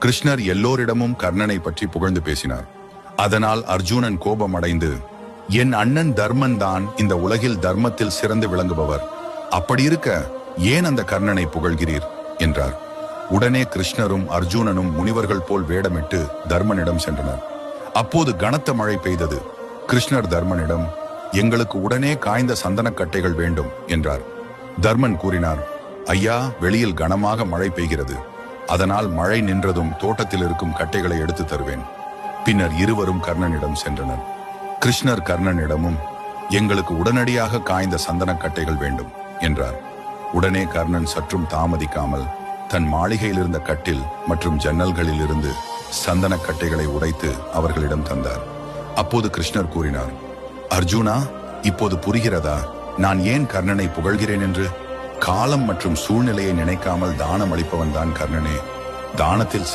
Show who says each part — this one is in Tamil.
Speaker 1: கிருஷ்ணர் எல்லோரிடமும் கர்ணனை பற்றி புகழ்ந்து பேசினார். அதனால் அர்ஜுனன் கோபம் அடைந்து, என் அண்ணன் தர்மன் தான் இந்த உலகில் தர்மத்தில் சிறந்து விளங்குபவர், அப்படி இருக்க ஏன் அந்த கர்ணனை புகழ்கிறீர் என்றார். உடனே கிருஷ்ணரும் அர்ஜுனனும் முனிவர்கள் போல் வேடமிட்டு தர்மனிடம் சென்றனர். அப்போது கனத்த மழை பெய்தது. கிருஷ்ணர் தர்மனிடம், எங்களுக்கு உடனே காய்ந்த சந்தனக்கட்டைகள் வேண்டும் என்றார். தர்மன் கூறினார், ஐயா, வெளியில் கனமாக மழை பெய்கிறது, அதனால் மழை நின்றதும் தோட்டத்தில் இருக்கும் கட்டைகளை எடுத்து தருவேன். பின்னர் இருவரும் கர்ணனிடம் சென்றனர். கிருஷ்ணர் கர்ணனிடமும், எங்களுக்கு உடனடியாக காய்ந்த சந்தனக்கட்டைகள் வேண்டும் என்றார். உடனே கர்ணன் சற்றும் தாமதிக்காமல் தன் மாளிகையில் இருந்த கட்டில் மற்றும் ஜன்னல்களில் இருந்து சந்தனக்கட்டைகளை உடைத்து அவர்களிடம் தந்தார். அப்போது கிருஷ்ணர் கூறினார், அர்ஜுனா, இப்போது புரிகிறதா நான் ஏன் கர்ணனை புகழ்கிறேன் என்று? காலம் மற்றும் சூழ்நிலையை நினைக்காமல் தானம் அளிப்பவன் தான் கர்ணனே. தானத்தில்